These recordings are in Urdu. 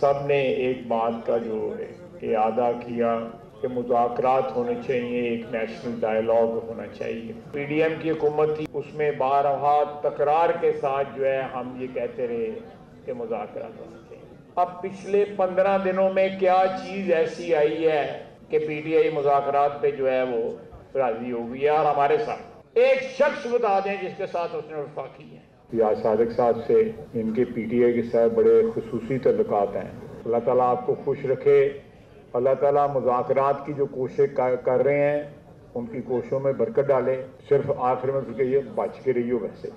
سب نے ایک بات کا جو اعادہ کیا کہ مذاکرات ہونے چاہیے، ایک نیشنل ڈائیلاگ ہونا چاہیے. پی ڈی ایم کی حکومت تھی، اس میں بارہا تکرار کے ساتھ جو ہے ہم یہ کہتے رہے کہ مذاکرات ہونا چاہیے. اب پچھلے 15 دنوں میں کیا چیز ایسی آئی ہے کہ پی ٹی آئی مذاکرات پہ جو ہے وہ راضی ہو گئی ہے؟ اور ہمارے ساتھ ایک شخص بتا دیں جس کے ساتھ اس نے وفاقی ہے. ریاض صادق صاحب سے ان کے پی ٹی آئی کے ساتھ بڑے خصوصی تعلقات ہیں. اللہ تعالیٰ آپ کو خوش رکھے. اللہ تعالیٰ مذاکرات کی جو کوشش کر رہے ہیں ان کی کوششوں میں برکت ڈالے. صرف آخر میں کہیے بچ کے رہیے ویسے.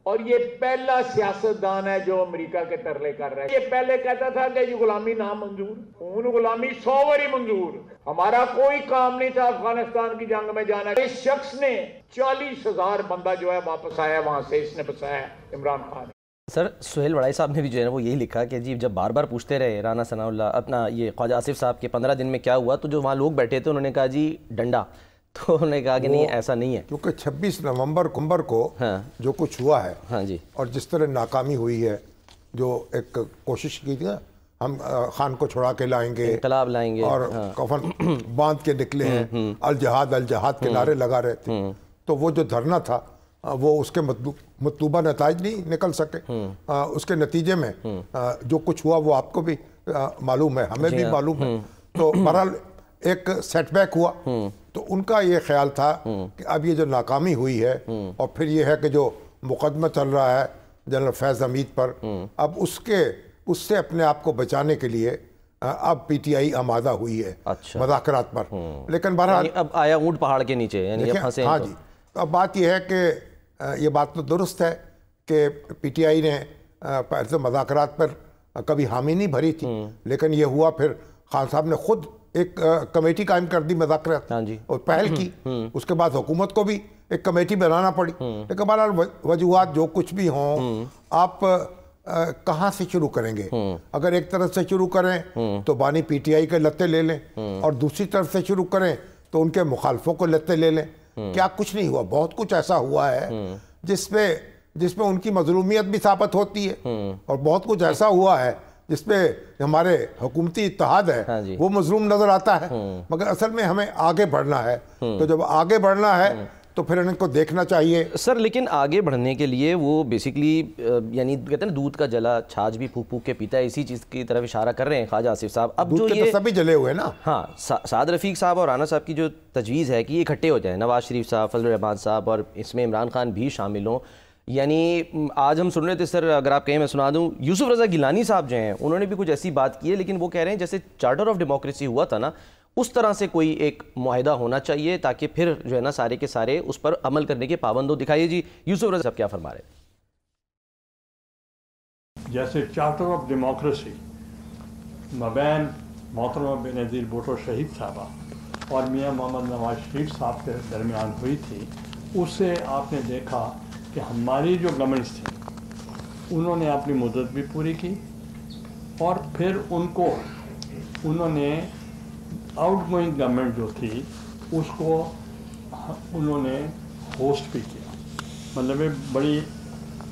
اور یہ پہلا سیاستدان ہے جو امریکہ کے ترلے کر رہا ہے. یہ پہلے کہتا تھا کہ یہ غلامی نامنظور، اون غلامی 100 باری منظور. ہمارا کوئی کام نہیں تھا افغانستان کی جنگ میں جانا. اس شخص نے 40,000 بندہ جو ہے واپس آیا وہاں سے، اس نے بسایا عمران خان. سر سہیل وڑائی صاحب نے بھی جو ہے نا وہ یہی لکھا کہ جی جب بار بار پوچھتے رہے رانا ثناء اللہ اپنا یہ خواجہ آصف صاحب کے 15 دن میں کیا ہوا، تو جو وہاں لوگ بیٹھے تھے انہوں نے کہا جی ڈنڈا. تو انہوں نے کہا کہ نہیں ایسا نہیں ہے، کیونکہ 26 نومبر کو جو کچھ ہوا ہے ہاں جی، اور جس طرح ناکامی ہوئی ہے، جو ایک کوشش کی تھی نا ہم خان کو چھڑا کے لائیں گے، انقلاب لائیں گے، اور کفن باندھ کے نکلے ہیں، الجہاد الجہاد کے نعرے لگا رہے تھے. تو وہ جو دھرنا تھا وہ اس کے مطلوبہ نتائج نہیں نکل سکے. اس کے نتیجے میں جو کچھ ہوا وہ آپ کو بھی معلوم ہے، ہمیں بھی معلوم ہے. تو بہرحال ایک سیٹ بیک ہوا. تو ان کا یہ خیال تھا کہ اب یہ جو ناکامی ہوئی ہے، اور پھر یہ ہے کہ جو مقدمہ چل رہا ہے جنرل فیض حمید پر، اب اس سے اپنے آپ کو بچانے کے لیے اب پی ٹی آئی آمادہ ہوئی ہے مذاکرات پر. لیکن بہرحال اب آیا اونٹ پہاڑ کے نیچے، یعنی اب پھنسے. ہاں جی، اب بات یہ ہے کہ یہ بات تو درست ہے کہ پی ٹی آئی نے پہلے مذاکرات پر کبھی حامی نہیں بھری تھی، لیکن یہ ہوا پھر خان صاحب نے خود ایک کمیٹی قائم کر دی مذاکرات اور پہل کی. اس کے بعد حکومت کو بھی ایک کمیٹی بنانا پڑی. لیکن بہرحال وجوہات جو کچھ بھی ہوں، آپ کہاں سے شروع کریں گے؟ اگر ایک طرف سے شروع کریں تو بانی پی ٹی آئی کے لتے لے لیں، اور دوسری طرف سے شروع کریں تو ان کے مخالفوں کو لتے لے لیں. کیا کچھ نہیں ہوا، بہت کچھ ایسا ہوا ہے جس پہ ان کی مظلومیت بھی ثابت ہوتی ہے، اور بہت کچھ ایسا ہوا ہے جس پہ ہمارے حکومتی اتحاد ہے وہ مظلوم نظر آتا ہے. مگر اصل میں ہمیں آگے بڑھنا ہے. تو جب آگے بڑھنا ہے تو پھر ان کو دیکھنا چاہیے. سر لیکن آگے بڑھنے کے لیے وہ بیسیکلی یعنی کہتے ہیں دودھ کا جلا چھاچھ بھی پھونک پھونک کے پیتا ہے، اسی چیز کی طرف اشارہ کر رہے ہیں خواجہ آصف صاحب. اب جو یہ سبھی جلے ہوئے نا، ہاں سعد رفیق صاحب اور رانا صاحب کی جو تجویز ہے کہ یہ اکٹھے ہو جائیں، نواز شریف صاحب، فضل الرحمان صاحب، اور اس میں عمران خان بھی شامل ہوں. یعنی آج ہم سن رہے تھے سر، اگر آپ کہیں میں سنا دوں، یوسف رضا گیلانی صاحب جو ہیں انہوں نے بھی کچھ ایسی بات کی ہے، لیکن وہ کہہ رہے ہیں جیسے چارٹر آف ڈیموکریسی ہوا تھا نا، اس طرح سے کوئی ایک معاہدہ ہونا چاہیے تاکہ پھر جو ہے نا سارے کے سارے اس پر عمل کرنے کے پابند ہو. دکھائیے جی یوسف رضا صاحب کیا فرما رہے ہیں. جیسے چارٹر آف ڈیموکریسی مابین محترمہ بینظیر بھٹو شہید صاحبہ اور میاں محمد نواز شریف صاحب کے درمیان ہوئی تھی، اس سے آپ نے دیکھا کہ ہماری جو گورنمنٹس تھیں انہوں نے اپنی مدت بھی پوری کی، اور پھر انہوں نے آؤٹ گوئنگ گورنمنٹ جو تھی اس کو انہوں نے ہوسٹ بھی کیا. مطلب بڑی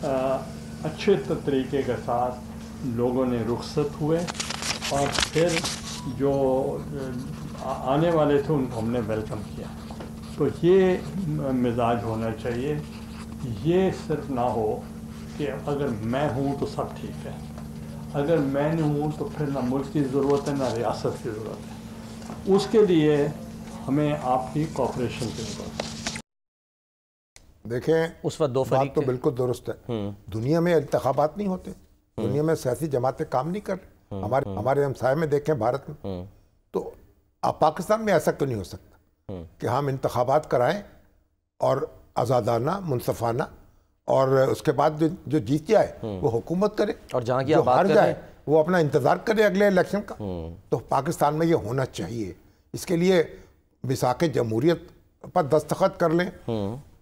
اچھے طریقے کے ساتھ لوگوں نے رخصت ہوئے، اور پھر جو آنے والے تھے ان کو ہم نے ویلکم کیا. تو یہ مزاج ہونا چاہیے. یہ صرف نہ ہو کہ اگر میں ہوں تو سب ٹھیک ہے، اگر میں نہیں ہوں تو پھر نہ ملک کی ضرورت ہے نہ ریاست کی ضرورت ہے. اس کے لیے ہمیں آپ کی کوآپریشن کی ضرورت ہے. دیکھیں اس وقت دو بات فریق تو بالکل درست ہے. دنیا میں انتخابات نہیں ہوتے، دنیا میں سیاسی جماعتیں کام نہیں کر رہی. ہمارے ہمسائے میں دیکھیں بھارت میں، تو اب پاکستان میں ایسا کیوں نہیں ہو سکتا کہ ہم انتخابات کرائیں اور آزادانہ منصفانہ، اور اس کے بعد جو جیت جائے وہ حکومت کرے، اور جہاں کی جو بات ہار کر جائے وہ اپنا انتظار کرے اگلے الیکشن کا. تو پاکستان میں یہ ہونا چاہیے. اس کے لیے میثاق جمہوریت پر دستخط کر لیں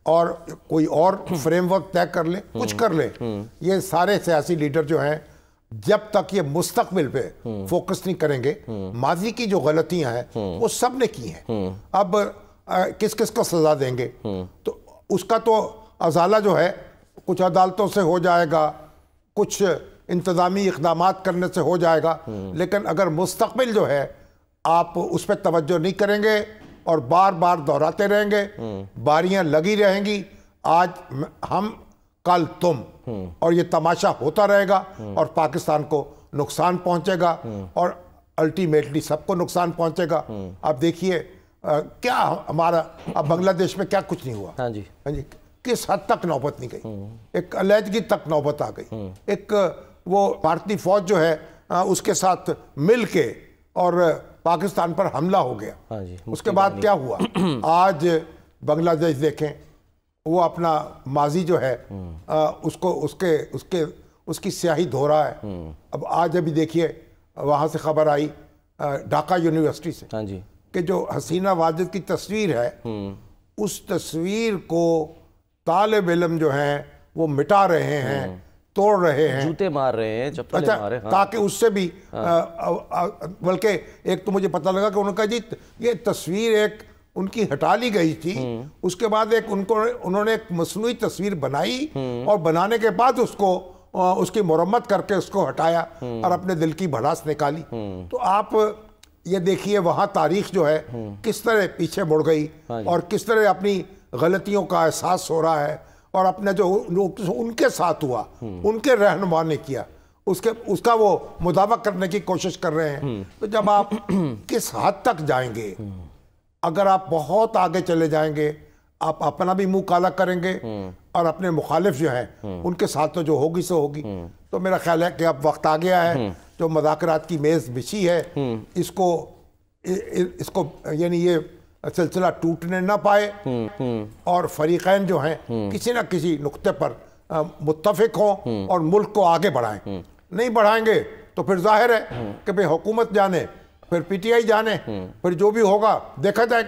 اور کوئی اور فریم ورک طے کر لیں، کچھ کر لیں. یہ سارے سیاسی لیڈر جو ہیں جب تک یہ مستقبل پہ فوکس نہیں کریں گے، ماضی کی جو غلطیاں ہیں وہ سب نے کی ہیں. اب کس کس کو سزا دیں گے؟ تو اس کا تو ازالہ جو ہے کچھ عدالتوں سے ہو جائے گا، کچھ انتظامی اقدامات کرنے سے ہو جائے گا، لیکن اگر مستقبل جو ہے آپ اس پہ توجہ نہیں کریں گے اور بار بار دہراتے رہیں گے، باریاں لگی رہیں گی، آج ہم کل تم، اور یہ تماشا ہوتا رہے گا اور پاکستان کو نقصان پہنچے گا اور الٹیمیٹلی سب کو نقصان پہنچے گا۔ آپ دیکھیے کیا ہمارا اب بنگلہ دیش میں کیا کچھ نہیں ہوا، ہاں جی کس حد تک نوبت نہیں گئی، ایک علیحدگی تک نوبت آ گئی، ایک وہ بھارتی فوج جو ہے اس کے ساتھ مل کے اور پاکستان پر حملہ ہو گیا۔ اس کے بعد کیا ہوا؟ آج بنگلہ دیش دیکھیں، وہ اپنا ماضی جو ہے اس کی سیاہی دھو رہا ہے۔ اب آج ابھی دیکھیے وہاں سے خبر آئی ڈھاکہ یونیورسٹی سے کہ جو حسینہ واجد کی تصویر ہے، اس تصویر کو طالب علم جو ہیں وہ مٹا رہے ہیں، توڑ رہے ہیں، جوتے مار رہے ہیں، چپلیں مار رہے ہیں، تاکہ اس سے بھی بلکہ ایک تو مجھے پتہ لگا کہ انہوں نے کہا جی یہ تصویر ایک ان کی ہٹا لی گئی تھی، اس کے بعد انہوں نے ایک مصنوعی تصویر بنائی اور بنانے کے بعد اس کی مرمت کر کے اس کو ہٹایا اور اپنے دل کی بھڑاس نکالی۔ تو آپ یہ دیکھیے وہاں تاریخ جو ہے کس طرح پیچھے مڑ گئی اور کس طرح اپنی غلطیوں کا احساس ہو رہا ہے، اور اپنا جو ان کے ساتھ ہوا، ان کے رہنما نے کیا، اس کا وہ مداوع کرنے کی کوشش کر رہے ہیں۔ تو جب آپ کس حد تک جائیں گے، اگر آپ بہت آگے چلے جائیں گے، آپ اپنا بھی منہ کالا کریں گے اور اپنے مخالف جو ہیں ان کے ساتھ تو جو ہوگی سو ہوگی۔ تو میرا خیال ہے کہ اب وقت آ گیا ہے، جو مذاکرات کی میز بچھی ہے اس کو یعنی یہ سلسلہ ٹوٹنے نہ پائے اور فریقین جو ہیں کسی نہ کسی نقطے پر متفق ہوں اور ملک کو آگے بڑھائیں۔ نہیں بڑھائیں گے تو پھر ظاہر ہے کہ بھئی حکومت جانے، پھر پی ٹی آئی جانے، پھر جو بھی ہوگا دیکھا جائے گا۔